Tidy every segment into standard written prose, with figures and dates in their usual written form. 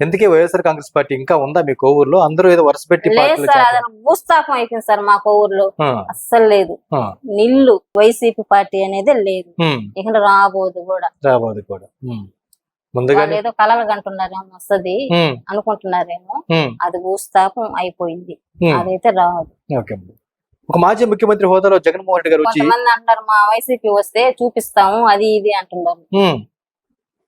ఎందుకే వైఎస్ఆర్ కాంగ్రెస్ పార్టీ ఇంకా ఉందా మీ కోవూరులో? అందరూ ఏదో వరుస పెట్టి లేదు పార్టీలు సార్, చేస్తారు. అది భూస్థాపం అయిపోయింది సార్ మా ఊర్లో. ఆ, అస్సలు లేదు, ఆ, నిల్లు వైసీపీ పార్టీ అనేది లేదు, ఉమ్, ఇక్కడ రాబోదు కూడా. రాబోదు కూడా. ముందుగానే వాళ్ళు ఏదో కలలు కంటున్నారేమో వస్తది ఉమ్, అనుకుంటున్నారేమో, ఉమ్, అది భూస్థాపం అయిపోయింది, ఉమ్. అదైతే రాదు. ఓకే అమ్మ. ఒక మాజీ ముఖ్యమంత్రి హోదాలో జగన్మోహన్ రెడ్డి గారు వచ్చి కొంతమంది అంటున్నారు మా వైసీపీ వస్తే చూపిస్తాము అది ఇది అంటున్నారు. ఉమ్,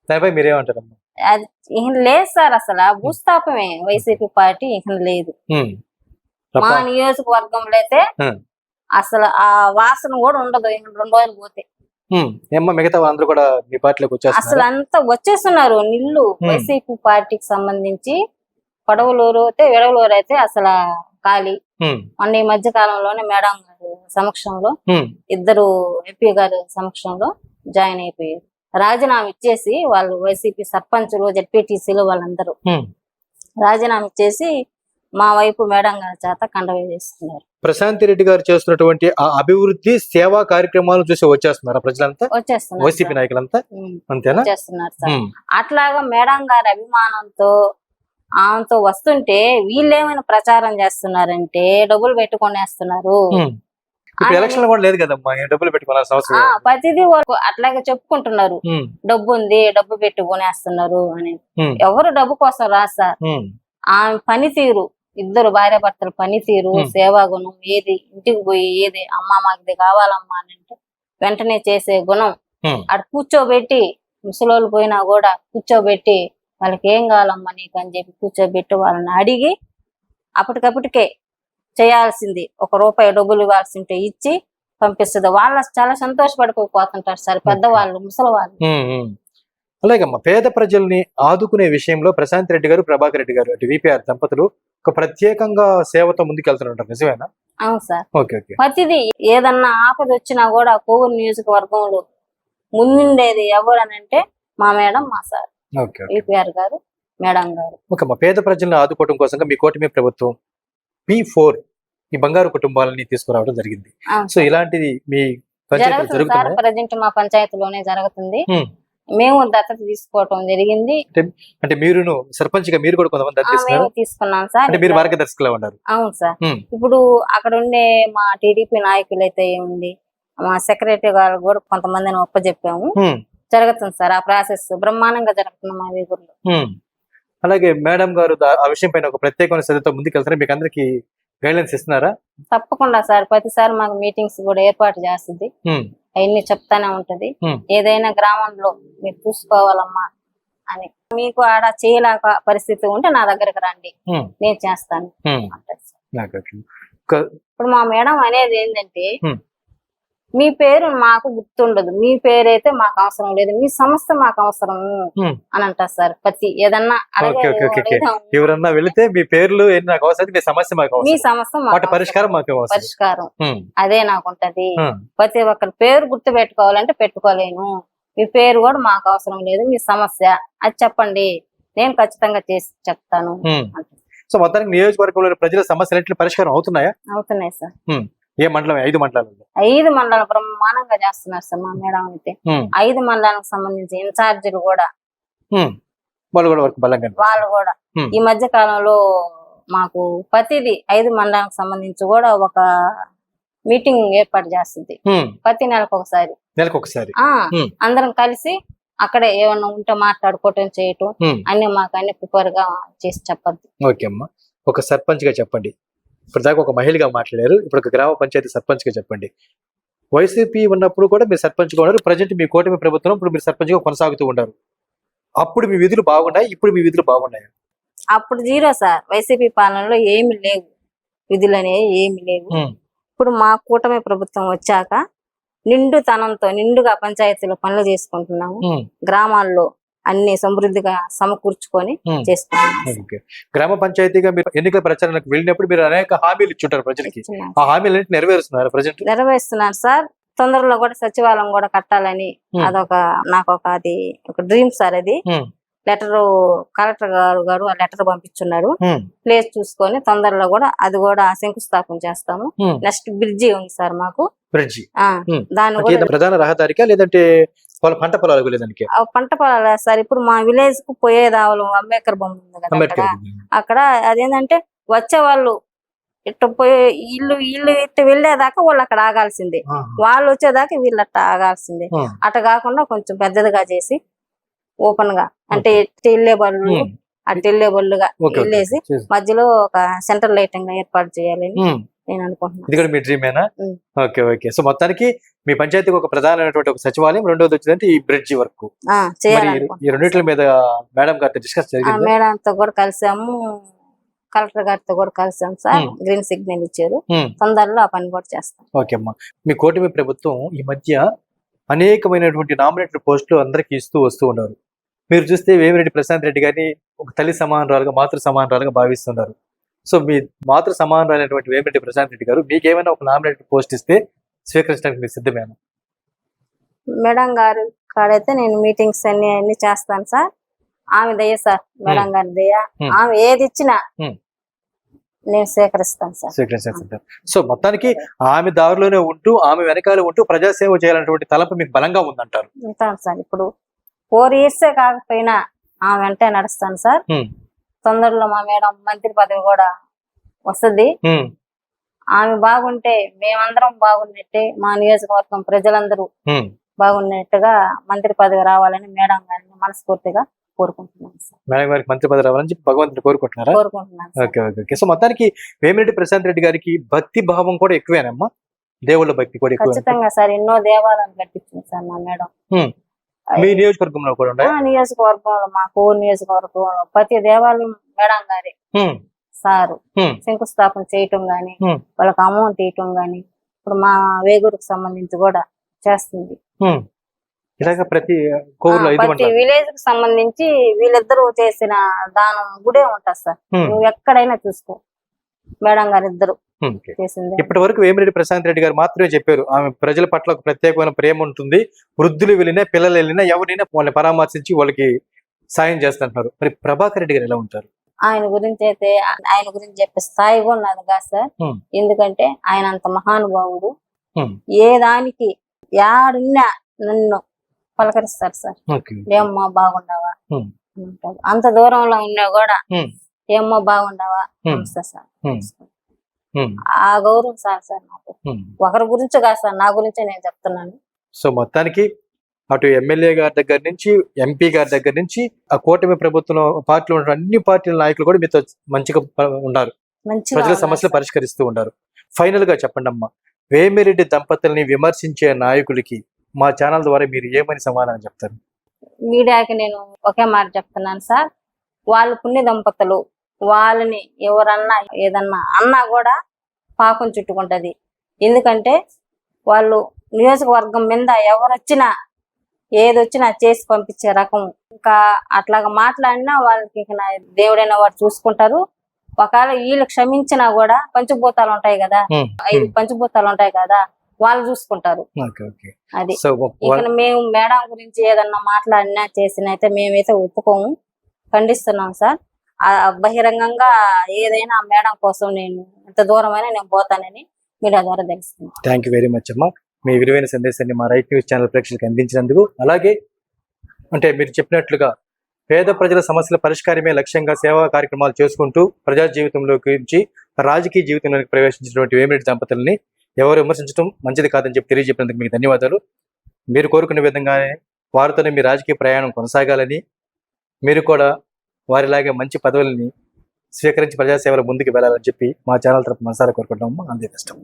దానిపై మీరేమంటారమ్మా? అది ఇక లేదు సార్, అసలు ఆ భూస్థాపమే వైసీపీ పార్టీ ఇక లేదు. ఉమ్, మా తప్ప. నియోజకవర్గంలో అయితే ఉమ్, అసలు ఆ వాసన కూడా ఉండదు ఇక 2 రోజులు పోతే. ఏమ్మా మిగతా వాళ్ళందరూ కూడా మీ పార్టీలోకి అసలు వచ్చేస్తున్నారు? అంతా వచ్చేస్తున్నారు నిల్లు వైసీపీ పార్టీకి సంబంధించి. పడవలూరు అయితే విడవలూరు అయితే అసలు ఖాళీ. మొన్న ఈ మధ్య కాలంలోనే మేడం గారు సమక్షంలో, ఇద్దరు ఎంపీ గారి సమక్షంలో జాయిన్ అయిపోయారు. రాజీనామా ఇచ్చేసి వాళ్ళు వైసీపీ సర్పంచులు జెడ్పీటీసీలు వాళ్ళందరూ రాజీనామా ఇచ్చేసి మా వైపు మేడం గారి చేత కండవే చేస్తున్నారు. ప్రశాంత్ రెడ్డి గారు చేస్తున్నటువంటి ఆ అభివృద్ధి సేవా కార్యక్రమాలు చూసి వచ్చేస్తున్నారా ప్రజలంతా, వచ్చేస్తున్నారు వైసీపీ నాయకులంతా? అంతేనా? వచ్చేస్తున్నారు సార్. అట్లాగా మేడం గారి అభిమానంతో ఆమెతో వస్తుంటే వీళ్ళేమైనా ప్రచారం చేస్తున్నారంటే డబ్బులు పెట్టుకొనేస్తున్నారు. ఇప్పుడు ఎలక్షన్ కూడా లేదు కదమ్మా, డబ్బులు పెట్టుకోవాల్సిన అవసరం లేదు. ప్రతిదీ అట్లాగే చెప్పుకుంటున్నారు, డబ్బు ఉంది డబ్బు పెట్టుకొనేస్తున్నారు అని. ఎవరు డబ్బు కోసం రా సార్, ఆమె పనితీరు, ఇద్దరు భార్య భర్తల పనితీరు, సేవాగుణం, ఏది ఇంటికి పోయి ఏది అమ్మ మాకు ఇది కావాలమ్మా అని అంటే వెంటనే చేసే గుణం. అక్కడ కూర్చోబెట్టి ముసలోళ్ళు పోయినా కూడా కూర్చోబెట్టి వాళ్ళకి ఏం కావాలమ్మా నీకు అని చెప్పి కూర్చోబెట్టి వాళ్ళని అడిగి అప్పటికప్పటికే చేయాల్సింది. 1 రూపాయి డబ్బులు ఇవ్వాల్సి ఉంటే ఇచ్చి పంపిస్తుంది. వాళ్ళు చాలా సంతోషపడిపోతుంటారు సార్ పెద్దవాళ్ళు, ముసలి వాళ్ళు. అలాగమ్మా పేద ప్రజల్ని ఆదుకునే విషయంలో ప్రశాంత్ రెడ్డి గారు, ప్రభాకర్ రెడ్డి గారు అటు విపిఆర్ దంపతులు ఒక ప్రత్యేకంగా సేవతో ముందుకెళ్తుంటారు, నిజమేనా? అవును సార్. Okay okay. ప్రతిదీ ఏదన్నా ఆపద వచ్చినా కూడా కోవూరు నియోజకవర్గంలో ముందుండేది ఎవరు అని అంటే మా మేడం, మా సార్ విపిఆర్ గారు, మేడం గారు. ఓకే అమ్మా, పేద ప్రజల్ని ఆదుకోవడం కోసం మీ కూటమి ప్రభుత్వం P4 ఈ బంగారు కుటుంబాలని తీసుకురావడం జరిగింది. సో ఇలాంటిది మీ జరుగుతుంది సార్, ప్రజెంట్ మా పంచాయతీలోనే జరుగుతుంది. మేము దత్తత తీసుకోవటం జరిగింది. అంటే మీరు సర్పంచ్ గా మీరు కూడా కొంతమంది తీసుకున్నాం సార్. మీరు మార్గదర్శకులు ఉన్నారు. అవును సార్. ఇప్పుడు అక్కడ ఉండే మా టీడీపీ నాయకులు అయితే ఏముంది, మా సెక్రటరీ గారు కూడా కొంతమందిని ఒప్పజెప్పాము. జరుగుతుంది సార్, ఆ ప్రాసెస్ బ్రహ్మాండంగా జరుగుతుంది మా వీధుల్లో. అలాగే మేడం గారు ఆ విషయం పైన ఒక ప్రత్యేకమైన శ్రద్ధతో ముందుకెళ్తారా? మీకు అందరికి గైడ్లైన్స్ ఇస్తున్నారా? తప్పకుండా సార్, ప్రతిసారి మాకు మీటింగ్స్ కూడా ఏర్పాటు చేస్తుంది, అవన్నీ చెప్తానే ఉంటది. ఏదైనా గ్రామంలో మీరు చూసుకోవాలమ్మా అని, మీకు ఆడ చేయలేక పరిస్థితి ఉంటే నా దగ్గరకు రండి, నేను చేస్తాను. ఇప్పుడు మా మేడం అనేది ఏంటంటే, మీ పేరు మాకు గుర్తుండదు, మీ పేరైతే మాకు అవసరం లేదు, మీ సమస్య మాకు అవసరం అని అంటారు సార్. ప్రతి ఏదన్నా ఎవరన్నా వెళితే మీ పేర్లు నాకు అవసరం, మీ సమస్య మాకు, మీ సమస్య పరిష్కారం మాకు పరిష్కారం అదే నాకుంటది. ప్రతి ఒక్కరి పేరు గుర్తు పెట్టుకోవాలంటే పెట్టుకోలేను, మీ పేరు కూడా మాకు అవసరం లేదు, మీ సమస్య అది చెప్పండి, నేను ఖచ్చితంగా చేసి చెప్తాను. సో మొత్తానికి నియోజకవర్గంలో ప్రజల సమస్యలు పరిష్కారం అవుతున్నాయా? అవుతున్నాయి సార్. ఏ మండలం? 5 మండలాలు. 5 మండలాలు బ్రహ్మాండంగా చేస్తున్నారు సార్ మా మేడం అయితే. 5 మండలానికి సంబంధించి ఇన్ఛార్జీలు కూడా వాళ్ళు కూడా ఈ మధ్య కాలంలో మాకు ప్రతిదీ 5 మండలానికి సంబంధించి కూడా ఒక మీటింగ్ ఏర్పాటు చేస్తుంది, ప్రతి నెలకు ఒకసారి. అందరం కలిసి అక్కడే ఏమన్నా ఉంటే మాట్లాడుకోవటం చేయటం అన్ని మాకు అన్ని ప్రిపేర్ గా చేసి చెప్పద్దు. ఓకే అమ్మా, ఒక సర్పంచ్ గా చెప్పండి. ఇప్పుడు దాకా ఒక మహిళగా మాట్లాడారు, ఇప్పుడు ఒక గ్రామ పంచాయతీ సర్పంచ్ గా చెప్పండి. వైసీపీ ఉన్నప్పుడు కూడా మీరు సర్పంచ్ గా ఉన్నారు, ప్రజెంట్ మీ కూటమి ప్రభుత్వం ఇప్పుడు మీరు సర్పంచ్ గా కొనసాగుతూ ఉన్నారు. అప్పుడు మీ విధులు బాగున్నాయి, ఇప్పుడు మీ విధులు బాగున్నాయి? అప్పుడు 0 సార్, వైసీపీ పాలనలో ఏమి లేవు, విధులు అనేవి ఏమి లేవు. ఇప్పుడు మా కూటమి ప్రభుత్వం వచ్చాక నిండుగా పంచాయతీలో పనులు చేసుకుంటున్నాము, గ్రామాల్లో అన్ని సమృద్ధిగా సమకూర్చుకొని చేసుకుంటున్నాం. గ్రామ పంచాయతీగా మీరు ఎన్నికల ప్రచారానికి వెళ్ళినప్పుడు మీరు అనేక హామీలు ఇచ్చుంటారు ప్రజలకి, ఆ హామీలు నెరవేరుస్తున్నారు ప్రజెంట్? నెరవేరుస్తున్నారు సార్. తొందరలో కూడా సచివాలయం కూడా కట్టాలని నాకు ఒక డ్రీమ్ సార్. అది లెటర్ కలెక్టర్ గారు ఆ లెటర్ పంపించున్నారు. ప్లేస్ చూసుకొని తొందరలో కూడా అది కూడా శంకుస్థాపన చేస్తాము. నెక్స్ట్ బ్రిడ్జి ఉంది సార్ మాకు, బ్రిడ్జి దాని ప్రధాన రహదారికా లేదంటే పంట పొలాలకు వెళ్ళేదానికి ఆ పంట పొలాలు వేస్తారు. ఇప్పుడు మా విలేజ్ కు పోయేదావలు అంబేద్కర్ బొమ్మ ఉంది కదా, అంబేద్కర్ అక్కడ అదేంటంటే వచ్చే వాళ్ళు ఇట్ట పోయి వీళ్ళు ఇట్ట వెళ్ళేదాకా వాళ్ళు అక్కడ ఆగాల్సిందే, వాళ్ళు వచ్చేదాకా వీళ్ళు అట్ట ఆగాల్సిందే. అట్ట కాకుండా కొంచెం పెద్దదిగా చేసి ఓపెన్ గా అంటే వెళ్ళే బళ్ళు అటు వెళ్ళే బళ్ళుగా వెళ్ళేసి మధ్యలో ఒక సెంట్రల్ లైటింగ్ ఏర్పాటు చేయాలని నేను అనుకుంటున్నాను. ఇది కూడా మీ డ్రీమేనా? Okay okay. సో మొత్తానికి మీ పంచాయతీకి ఒక ప్రధానమైనటువంటి ఒక సచివాలయం, రెండోది వచ్చిందంటే ఈ బ్రిడ్జి వర్క్ ఈ రెండింటి మీద మేడం గారితో డిస్కస్ జరిగింది. మేడంతో కూడా కలిసాము, కలెక్టర్ గారితో కూడా కలిసాం సార్. గ్రీన్ సిగ్నల్ ఇచ్చారు, తొందరలో ఆ పని కూడా చేస్తాం. ఓకే అమ్మా. మీ కూటమి ప్రభుత్వం ఈ మధ్య అనేకమైనటువంటి నామినేటెడ్ పోస్టులు అందరికి ఇస్తూ వస్తూ ఉన్నారు. మీరు చూస్తే వేమిరెడ్డి ప్రశాంత్ రెడ్డి గారిని ఒక తల్లి సమానరాలుగా, మాతృ సమానరాలుగా భావిస్తున్నారు. సో మీ మాతృ సమానరైనటువంటి వేమిరెడ్డి ప్రశాంత్ రెడ్డి గారు మీకు ఏమైనా ఒక నామినేటెడ్ పోస్ట్ ఇస్తే స్వీకరించడానికి మీరు సిద్ధమేనా? మేడం గారు కాడైతే నేను మీటింగ్స్ అన్ని చేస్తాను సార్. ఆమె దయ సార్, మేడం గారి దయ. ఆమె ఏది ఇచ్చినా నేను స్వీకరిస్తాను సార్. స్వీకరిస్తాను. సో మొత్తానికి ఆమె దారిలోనే ఉంటూ, ఆమె వెనకాల ఉంటూ ప్రజాసేవ చేయాలనేటువంటి తలంపు మీకు బలంగా ఉందంటారు? ఉంటాను సార్. ఇప్పుడు 4 years కాకపోయినా ఆమె వెంటే నడుస్తాను సార్. తొందరలో మా మేడం మంత్రి పదవి కూడా వస్తుంది. ఆమె బాగుంటే మేమందరం బాగున్నట్టే, మా నియోజకవర్గం ప్రజలందరూ బాగున్నట్టుగా మంత్రి పదవి రావాలని మేడం గారిని మనస్ఫూర్తిగా కోరుకుంటున్నాను సార్. మేడం గారికి మంత్రి పదవి రావాలని చెప్పి భగవంతుని కోరుకుంటున్నారా? కోరుకుంటున్నాను. Okay okay. సో మొత్తానికి వేమిరెడ్డి ప్రశాంత్ రెడ్డి గారికి భక్తి భావం కూడా ఎక్కువేనమ్మా? దేవుళ్ళ భక్తి కూడా ఎక్కువ? ఖచ్చితంగా సార్. ఎన్నో దేవాలయాలు కట్టించింది సార్ మా మేడం. మీ నియోజకవర్గంలో కూడా ఉన్నాయి? నియోజకవర్గంలో, మాకు నియోజకవర్గంలో ప్రతి దేవాలయం మేడం గారి సారు శంకుస్థాపన చేయటం గాని, వాళ్ళకి అమౌంట్ ఇవ్వటం గాని, ఇప్పుడు మా వేగూరుకు సంబంధించి కూడా చేస్తుంది. ప్రతి విలేజ్ కు సంబంధించి వీళ్ళిద్దరూ చేసిన దానం గుడే ఉంటుంది సార్. నువ్వు ఎక్కడైనా చూసుకో, మేడం గారు ఇద్దరు చేసింది. ఇప్పటి వరకు వేమిరెడ్డి ప్రశాంత్ రెడ్డి గారు మాత్రమే చెప్పారు ఆమె ప్రజల పట్ల ఒక ప్రత్యేకమైన ప్రేమ ఉంటుంది, వృద్ధులు వెళ్ళినా పిల్లలు వెళ్ళినా ఎవరైనా వాళ్ళని పరామర్శించి వాళ్ళకి సాయం చేస్తుంటారు. మరి ప్రభాకర్ రెడ్డి గారు ఎలా ఉంటారు? ఆయన గురించి అయితే ఆయన గురించి చెప్పే స్థాయి కూడా నాది కాదు సార్. ఎందుకంటే ఆయన అంత మహానుభావుడు. ఏ దానికి యాడున్నా నన్ను పలకరిస్తారు సార్. ఏమ్మా బాగుండవా అంత దూరంలో ఉన్నా కూడా ఏమ్మా బాగుండవా సార్. ఆ గౌరవం సార్ నాకు ఒకరి గురించి కాదు సార్, నా గురించే నేను చెప్తున్నాను. సో మొత్తానికి అటు ఎమ్మెల్యే గారి దగ్గర నుంచి, ఎంపీ గారి దగ్గర నుంచి, ఆ కూటమి ప్రభుత్వం పార్టీలో ఉన్న అన్ని పార్టీల నాయకులు కూడా మీతో మంచిగా ఉన్నారు, ప్రజల సమస్యలు పరిష్కరిస్తూ ఉన్నారు. ఫైనల్ గా చెప్పండి అమ్మా, వేమిరెడ్డి దంపతుల్ని విమర్శించే నాయకులకి మా ఛానల్ ద్వారా మీరు ఏమని సమాధానం చెప్తారు? మీడియాకి నేను ఒకే మాట చెప్తున్నాను సార్, వాళ్ళు పుణ్య దంపతులు. వాళ్ళని ఎవరన్నా ఏదన్నా అన్నా కూడా పాపం చుట్టుకుంటది. ఎందుకంటే వాళ్ళు నియోజకవర్గం మీద ఎవరొచ్చినా ఏదొచ్చినా చేసి పంపించే రకం. ఇంకా అట్లాగా మాట్లాడినా వాళ్ళకి దేవుడైన వాడు చూసుకుంటారు. ఒకవేళ వీళ్ళు క్షమించినా కూడా పంచభూతాలు ఉంటాయి కదా, 5 పంచభూతాలు ఉంటాయి కదా, వాళ్ళు చూసుకుంటారు. అది ఇక మేము మేడం గురించి ఏదన్నా మాట్లాడినా చేసినా అయితే మేమైతే ఒప్పుకోము, ఖండిస్తున్నాం సార్. బహిరంగంగా ఏదైనా మేడం కోసం నేను ఎంత దూరమైనా నేను పోతానని మీడియా ద్వారా తెలుస్తుంది. థ్యాంక్ యూ వెరీ మచ్ అమ్మా, మీ విలువైన సందేశాన్ని మా రైట్ న్యూస్ ఛానల్ ప్రేక్షకులకు అందించినందుకు. అలాగే అంటే మీరు చెప్పినట్లుగా పేద ప్రజల సమస్యల పరిష్కారమే లక్ష్యంగా సేవా కార్యక్రమాలు చేసుకుంటూ ప్రజా జీవితంలోకి నుంచి రాజకీయ జీవితంలోకి ప్రవేశించినటువంటి వేమిరెడ్డి దంపతుల్ని ఎవరు విమర్శించడం మంచిది కాదని చెప్పి తెలియజెప్పినందుకు మీకు ధన్యవాదాలు. మీరు కోరుకునే విధంగానే వారితోనే మీ రాజకీయ ప్రయాణం కొనసాగాలని, మీరు కూడా వారిలాగే మంచి పదవుల్ని స్వీకరించి ప్రజాసేవల ముందుకు వెళ్ళాలని చెప్పి మా ఛానల్ తరపున మనసారా కోరుకుంటాము. అంతే కష్టం.